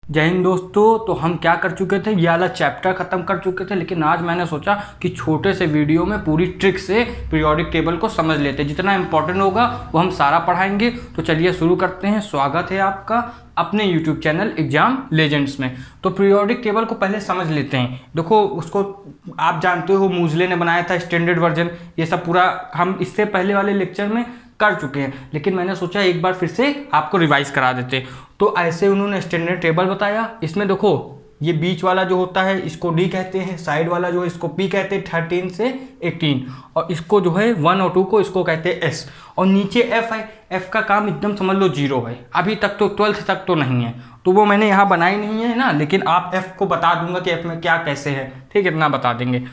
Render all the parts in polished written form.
जय हिंद दोस्तों। तो हम क्या कर चुके थे, ये वाला चैप्टर ख़त्म कर चुके थे, लेकिन आज मैंने सोचा कि छोटे से वीडियो में पूरी ट्रिक से पीरियोडिक टेबल को समझ लेते हैं। जितना इंपॉर्टेंट होगा वो हम सारा पढ़ाएंगे। तो चलिए शुरू करते हैं। स्वागत है आपका अपने यूट्यूब चैनल एग्जाम लेजेंड्स में। तो पीरियोडिक टेबल को पहले समझ लेते हैं। देखो, उसको आप जानते हो मूजले ने बनाया था स्टैंडर्ड वर्जन। ये सब पूरा हम इससे पहले वाले लेक्चर में कर चुके हैं, लेकिन मैंने सोचा एक बार फिर से आपको रिवाइज करा देते। तो ऐसे उन्होंने स्टैंडर्ड टेबल बताया। इसमें देखो, ये बीच वाला जो होता है इसको डी कहते हैं, साइड वाला जो है इसको पी कहते हैं, 13 से 18, और इसको जो है 1 और 2 को इसको कहते हैं एस, और नीचे एफ है। एफ का काम एकदम समझ लो 0 है। अभी तक तो 12th तक तो नहीं है, तो वो मैंने यहाँ बनाई नहीं है ना, लेकिन आप एफ को बता दूंगा कि एफ में क्या कैसे है। ठीक है, इतना बता देंगे।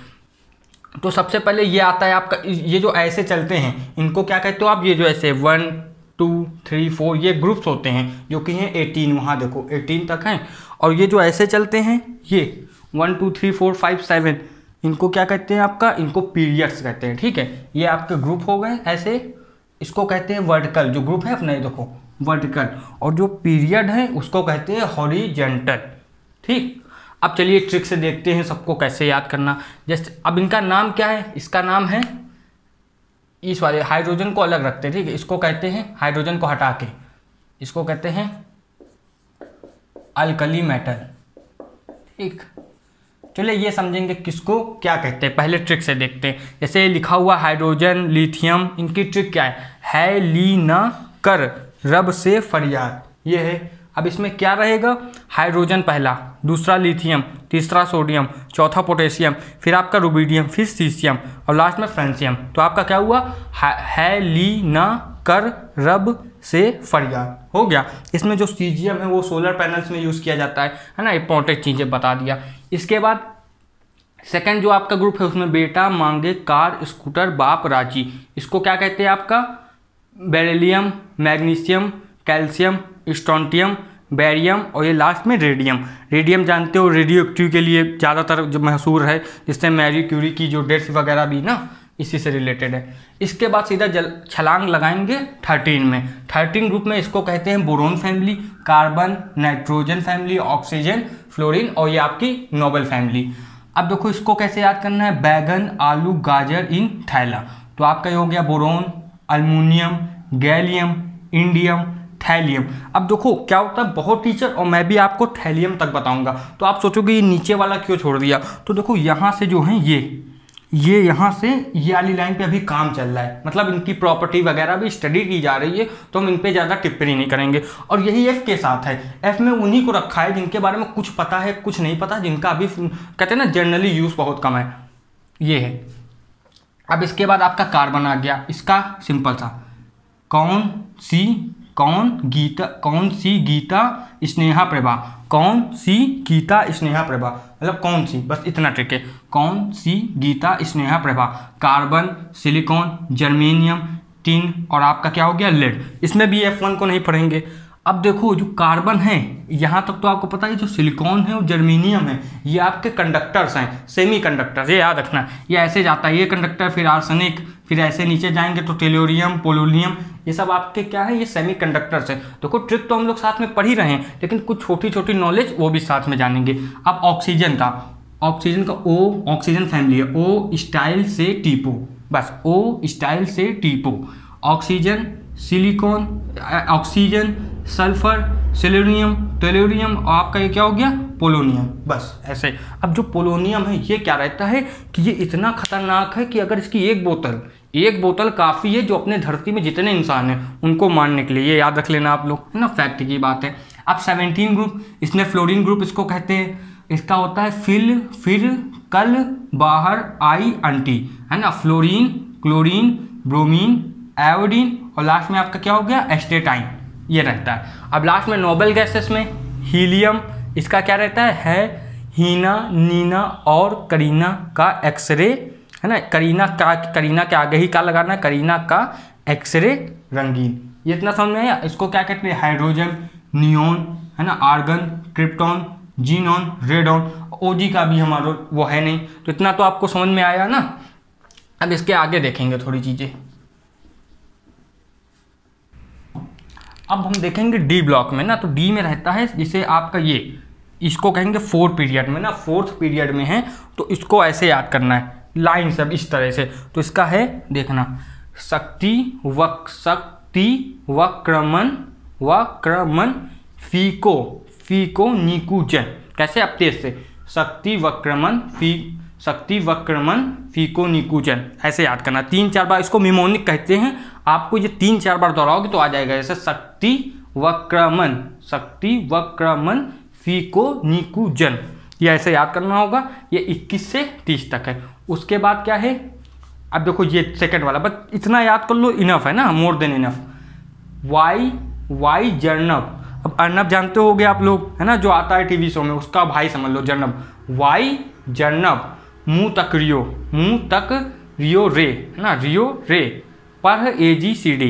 तो सबसे पहले ये आता है आपका, ये जो ऐसे चलते हैं इनको क्या कहते हो आप, ये जो ऐसे 1 2 3 4 ये ग्रुप्स होते हैं, जो कि हैं 18, वहाँ देखो 18 तक हैं। और ये जो ऐसे चलते हैं ये 1 2 3 4 5 7, इनको क्या कहते हैं आपका, इनको पीरियड्स कहते हैं। ठीक है, ये आपके ग्रुप हो गए ऐसे। इसको कहते हैं वर्टिकल, जो ग्रुप है अपना ये देखो वर्टिकल, और जो पीरियड है उसको कहते हैं हॉरिजेंटल। ठीक, अब चलिए ट्रिक से देखते हैं सबको कैसे याद करना। जैसे अब इनका नाम क्या है, इसका नाम है, इस वाले हाइड्रोजन को अलग रखते हैं। ठीक है, इसको कहते हैं, हाइड्रोजन को हटा के इसको कहते हैं अल्कली मेटल। ठीक, चलिए ये समझेंगे किसको क्या कहते हैं। पहले ट्रिक से देखते हैं। जैसे लिखा हुआ हाइड्रोजन, लिथियम, इनकी ट्रिक क्या है ली ना कर रब से फरियाद, ये है। अब इसमें क्या रहेगा, हाइड्रोजन पहला, दूसरा लिथियम, तीसरा सोडियम, चौथा पोटेशियम, फिर आपका रुबिडियम, फिर सीसियम, और लास्ट में फ्रेंसियम। तो आपका क्या हुआ, है ली ना कर रब से फरियाद हो गया। इसमें जो सीजियम है वो सोलर पैनल्स में यूज़ किया जाता है ना। इंपॉर्टेंट चीज़ें बता दिया। इसके बाद सेकंड जो आपका ग्रुप है उसमें बेटा मांगे कार स्कूटर बाप राजी, इसको क्या कहते हैं आपका, beryllium, magnesium, calcium, strontium, barium, और ये लास्ट में रेडियम। रेडियम जानते हो रेडियो एक्टिव के लिए ज़्यादातर जो मशहूर है, जिससे मैरी क्यूरी की जो डेट्स वगैरह भी ना इसी से रिलेटेड है। इसके बाद सीधा छलांग लगाएंगे 13 में। 13 ग्रुप में इसको कहते हैं boron family, carbon, nitrogen family, oxygen, fluorine, और ये आपकी नोबल फैमिली। अब देखो इसको कैसे याद करना है, बैगन, आलू, गाजर इन थैला। तो आपका ये हो गया boron, aluminium, gallium, indium, thallium. अब देखो क्या होता है, बहुत टीचर, और मैं भी आपको थैलियम तक बताऊंगा, तो आप सोचोगे ये नीचे वाला क्यों छोड़ दिया। तो देखो यहाँ से जो है ये यहाँ से ये वाली लाइन पे अभी काम चल रहा है, मतलब इनकी प्रॉपर्टी वगैरह भी स्टडी की जा रही है, तो हम इन पे ज़्यादा टिप्पणी नहीं करेंगे। और यही एफ के साथ है। एफ में उन्हीं को रखा है जिनके बारे में कुछ पता है कुछ नहीं पता, जिनका अभी कहते हैं ना जनरली यूज़ बहुत कम है, ये है। अब इसके बाद आपका कार्बन आ गया। इसका सिंपल सा, कौन सी गीता स्नेहा प्रभा, कौन सी गीता स्नेहा प्रभा, मतलब कौन सी, बस इतना ट्रिक है, कौन सी Geeta Sneha Prabha. Carbon, silicon, germanium, tin, और आपका क्या हो गया लेड। इसमें भी F1 को नहीं पढ़ेंगे। अब देखो जो कार्बन है, यहाँ तक तो आपको पता है, जो सिलिकॉन है और जर्मेनियम है ये आपके कंडक्टर्स हैं, सेमी कंडक्टर्स, ये याद रखना। ये ऐसे जाता है ये कंडक्टर, फिर आर्सेनिक, फिर ऐसे नीचे जाएंगे तो टेलोरियम, पोलोनियम, ये सब आपके क्या है, ये सेमी कंडक्टर्स हैं। देखो ट्रिक तो हम लोग साथ में पढ़ ही रहे हैं, लेकिन कुछ छोटी छोटी नॉलेज वो भी साथ में जानेंगे। अब ऑक्सीजन का O ऑक्सीजन फैमिली है, O स्टाइल से टीपो, बस O स्टाइल से टीपो। Oxygen, silicon, oxygen, sulphur, selenium, tellurium, और आपका ये क्या हो गया, पोलोनियम, बस ऐसे। अब जो पोलोनियम है ये क्या रहता है कि ये इतना खतरनाक है कि अगर इसकी एक बोतल काफ़ी है जो अपने धरती में जितने इंसान हैं उनको मारने के लिए, ये याद रख लेना आप लोग, है ना, फैक्ट की बात है। अब 17 ग्रुप, इसमें फ्लोरीन ग्रुप इसको कहते हैं। इसका होता है फिर कल बाहर आई आंटी, है ना, फ्लोरीन, क्लोरीन, ब्रोमीन, आयोडीन, और लास्ट में आपका क्या हो गया, एस्टेटाइन, ये रहता है। अब लास्ट में नोबल गैसेस में हीलियम, इसका क्या रहता है हीना, नीना और करीना का एक्सरे, है ना, करीना के आगे ही क्या लगाना है, करीना का एक्सरे रंगीन। ये इतना समझ में आया। इसको क्या कहते हैं, हाइड्रोजन, नियोन, है ना, आर्गन, क्रिप्टॉन, जीनॉन, रेडॉन, ओजी का भी हमारा वो है नहीं। तो इतना तो आपको समझ में आया ना। अब इसके आगे देखेंगे थोड़ी चीज़ें। अब हम देखेंगे डी ब्लॉक में ना, तो डी में रहता है जिसे आपका ये, इसको कहेंगे 4 पीरियड में ना, 4th पीरियड में है, तो इसको ऐसे याद करना है लाइन सब इस तरह से। तो इसका है देखना, शक्ति वक्रमन फीको निकुंजन। कैसे? अब तेज से, शक्ति वक्रमन फीको निकुंजन, ऐसे याद करना 3-4 बार। इसको मिमोनिक कहते हैं। आपको ये 3-4 बार दोहराओगे तो आ जाएगा। जैसे शक्ति वक्रमन फीको निकुंजन, ये ऐसे याद करना होगा। ये 21 से 30 तक है। उसके बाद क्या है, अब देखो ये सेकंड वाला, बस इतना याद कर लो, इनफ है ना, मोर देन इनफ। वाई जर्नब। अब अर्नब जानते होगे आप लोग, है ना, जो आता है टीवी शो में, उसका भाई समझ लो जर्नब। वाई जर्नब मुंह तक रियो रे, है ना, रियो रे पर AGCD,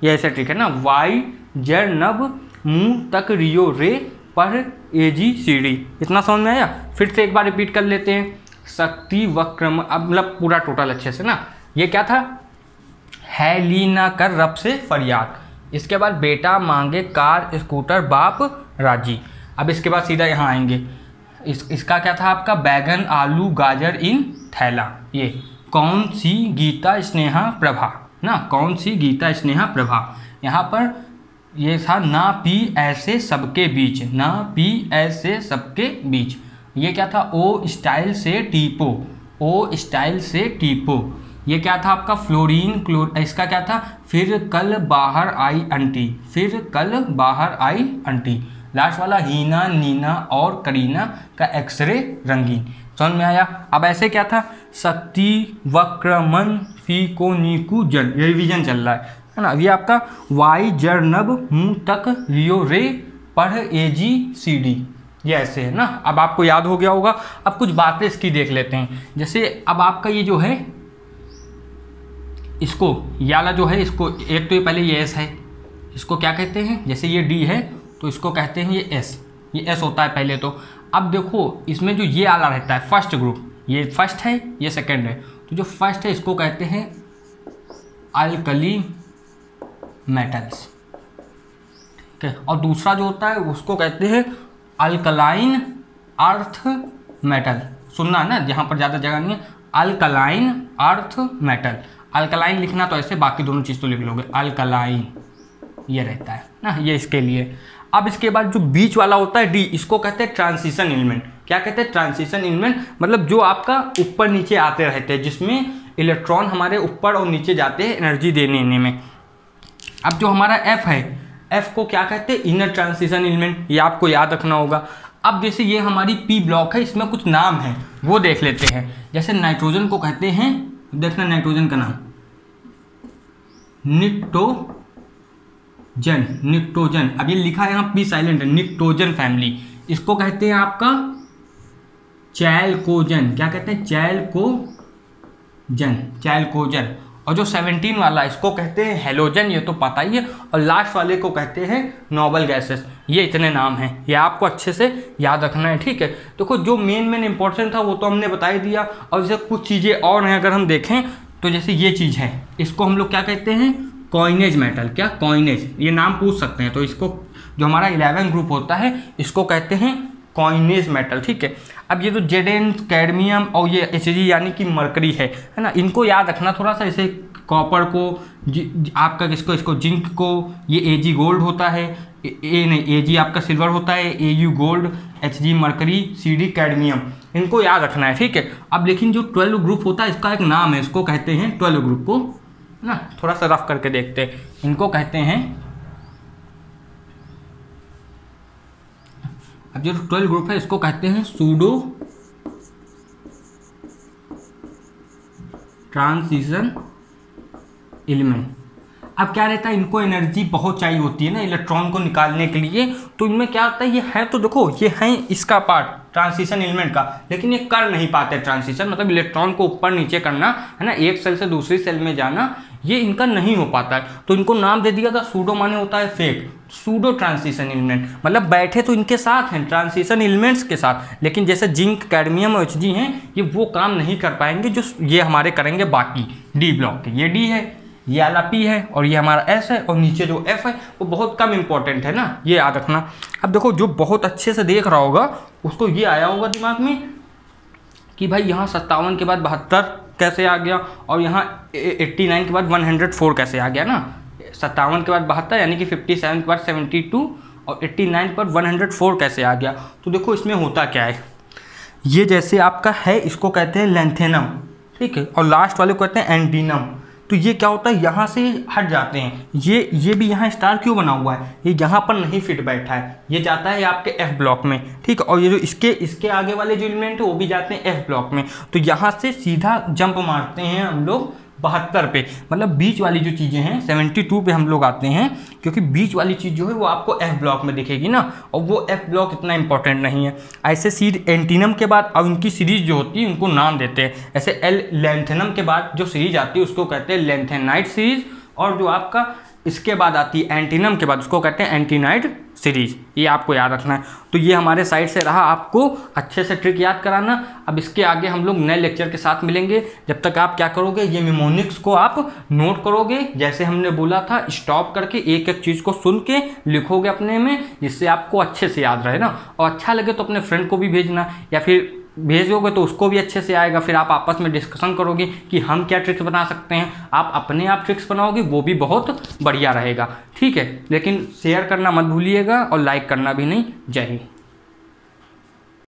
ये ऐसे ट्रिक है ना। वाई जर्नब मुंह तक रियो रे पर AGCD। इतना समझ में आया? फिर से एक बार रिपीट कर लेते हैं। शक्ति वक्रम, अब मतलब पूरा टोटल अच्छे से ना। ये क्या था? है ली ना कर रब से फरियाद। इसके बाद बेटा मांगे कार स्कूटर बाप राजी। अब इसके बाद सीधा यहाँ आएंगे। इसका क्या था आपका? बैगन आलू गाजर इन थैला। ये कौन सी गीता स्नेहा प्रभा ना, कौन सी गीता स्नेहा प्रभा। यहाँ पर ये था ना पी ऐसे सबके बीच, ना पी ऐसे सबके बीच। ये क्या था? ओ स्टाइल से टीपो। ये क्या था आपका? फ्लोरीन इसका क्या था? फिर कल बाहर आई आंटी। लास्ट वाला हीना नीना और करीना का एक्सरे रंगीन। समझ में आया? अब ऐसे क्या था? शक्ति वक्रमन फीको निकुंजन, ये रिवीजन चल रहा है ना। ये आपका वाई जर्नब मुंह तक रियो रे पर AGCD, ये ऐसे है ना। अब आपको याद हो गया होगा। अब कुछ बातें इसकी देख लेते हैं। जैसे अब आपका ये जो है, इसको याला जो है, इसको एक तो ये पहले ये S है, इसको क्या कहते हैं? जैसे ये D है तो इसको कहते हैं ये S, ये S होता है पहले तो। अब देखो इसमें जो ये आला रहता है फर्स्ट ग्रुप, ये फर्स्ट है, ये सेकंड है। तो जो फर्स्ट है इसको कहते हैं अल्कली मेटल्स, ठीक है। और दूसरा जो होता है उसको कहते हैं अल्कलाइन अर्थ मेटल। सुनना है ना, जहाँ पर ज़्यादा जगह नहीं है। Alkaline earth metal. अल्कलाइन लिखना तो ऐसे, बाकी दोनों चीज़ तो लिख लोगे। अल्कलाइन ये रहता है ना, ये इसके लिए। अब इसके बाद जो बीच वाला होता है D, इसको कहते हैं ट्रांजिशन एलिमेंट। क्या कहते हैं? ट्रांजिशन एलिमेंट, मतलब जो आपका ऊपर नीचे आते रहते हैं, जिसमें इलेक्ट्रॉन हमारे ऊपर और नीचे जाते हैं एनर्जी देने में। अब जो हमारा F है, F को क्या कहते हैं? Inner transition element. ये आपको याद रखना होगा। अब जैसे ये हमारी P ब्लॉक है, इसमें कुछ नाम है वो देख लेते हैं। जैसे नाइट्रोजन को कहते हैं, देखना नाइट्रोजन का नाम निक्टोजन। अब ये लिखा है यहाँ P साइलेंट है, निक्टोजन फैमिली। इसको कहते हैं आपका चैलकोजन। क्या कहते हैं? चैलकोजन। और जो 17 वाला इसको कहते हैं हेलोजन, ये तो पता ही है। और लास्ट वाले को कहते हैं नोबल गैसेस। ये इतने नाम हैं, ये आपको अच्छे से याद रखना है, ठीक है। देखो जो मेन इंपॉर्टेंट था वो तो हमने बता ही दिया। और जैसे कुछ चीज़ें और हैं, अगर हम देखें तो जैसे ये चीज़ है, इसको हम लोग क्या कहते हैं? Coinage metal. क्या? कॉइनेज। ये नाम पूछ सकते हैं। तो इसको जो हमारा 11 ग्रुप होता है इसको कहते हैं कॉइनेज मेटल, ठीक है। अब ये तो Zn कैडमियम और ये Hg यानी कि मरकरी है ना, इनको याद रखना थोड़ा सा। जैसे कॉपर को आपका इसको जिंक को ये Ag गोल्ड होता है, Ag आपका सिल्वर होता है, Au gold, Hg mercury, Cd cadmium, इनको याद रखना है, ठीक है। अब लेकिन जो 12 ग्रुप होता है इसका एक नाम है, इसको कहते हैं 12 ग्रुप को ना, थोड़ा सा रफ करके देखते हैं। इनको कहते हैं, अब जो 12 ग्रुप है इसको कहते हैं सूडो ट्रांजिशन एलिमेंट। अब क्या रहता है? इनको एनर्जी बहुत चाहिए होती है ना इलेक्ट्रॉन को निकालने के लिए। तो इनमें क्या होता है? ये है तो देखो ये है इसका पार्ट ट्रांजिशन एलिमेंट का, लेकिन ये कर नहीं पाते ट्रांजिशन, मतलब इलेक्ट्रॉन को ऊपर नीचे करना है ना, एक सेल से दूसरी सेल में जाना, ये इनका नहीं हो पाता है। तो इनको नाम दे दिया था सूडो, माने होता है फेक, सूडो ट्रांजिशन एलिमेंट। मतलब बैठे तो इनके साथ हैं ट्रांजिशन एलिमेंट्स के साथ, लेकिन जैसे जिंक कैडमियम और Hg हैं ये वो काम नहीं कर पाएंगे जो ये हमारे करेंगे बाकी डी ब्लॉक के। ये डी है, ये वाला P है और ये हमारा S है, और नीचे जो F है वो बहुत कम इंपॉर्टेंट है ना, ये याद रखना। अब देखो जो बहुत अच्छे से देख रहा होगा उसको ये आया होगा दिमाग में कि भाई यहाँ 57 के बाद 72 कैसे आ गया, और यहाँ 89 के बाद 104 कैसे आ गया ना। 57 के बाद 72 यानी कि 57 के बाद 72 और 89 पर 104 कैसे आ गया। तो देखो इसमें होता क्या है, ये जैसे आपका है इसको कहते हैं लेंथेनम, ठीक है, और लास्ट वाले को कहते हैं एंटीनम। तो ये क्या होता है, यहाँ से हट जाते हैं, ये भी यहाँ स्टार क्यों बना हुआ है, ये यहाँ पर नहीं फिट बैठा है, ये जाता है आपके F ब्लॉक में, ठीक है, और ये जो इसके आगे वाले जो एलिमेंट है वो भी जाते हैं F ब्लॉक में। तो यहाँ से सीधा जंप मारते हैं हम लोग 72 पे, मतलब बीच वाली जो चीज़ें हैं 72 पे हम लोग आते हैं, क्योंकि बीच वाली चीज़ जो है वो आपको F ब्लॉक में दिखेगी ना, और वो F ब्लॉक इतना इंपॉर्टेंट नहीं है। ऐसे सीड एंटीनम के बाद अब उनकी सीरीज जो होती है उनको नाम देते हैं, ऐसे लेंथेनम के बाद जो सीरीज आती है उसको कहते हैं लेंथेनाइट सीरीज, और जो आपका इसके बाद आती है एंटीनम के बाद उसको कहते हैं एंटीनाइट सीरीज। ये आपको याद रखना है। तो ये हमारे साइड से रहा आपको अच्छे से ट्रिक याद कराना। अब इसके आगे हम लोग नए लेक्चर के साथ मिलेंगे। जब तक आप क्या करोगे, ये निमोनिक्स को आप नोट करोगे, जैसे हमने बोला था स्टॉप करके एक एक चीज़ को सुन के लिखोगे अपने में, जिससे आपको अच्छे से याद रहे ना। और अच्छा लगे तो अपने फ्रेंड को भी भेजना, या फिर भेजोगे तो उसको भी अच्छे से आएगा। फिर आप आपस में डिस्कशन करोगे कि हम क्या ट्रिक्स बना सकते हैं, आप अपने आप ट्रिक्स बनाओगे, वो भी बहुत बढ़िया रहेगा, ठीक है। लेकिन शेयर करना मत भूलिएगा और लाइक करना भी नहीं। जय हिंद।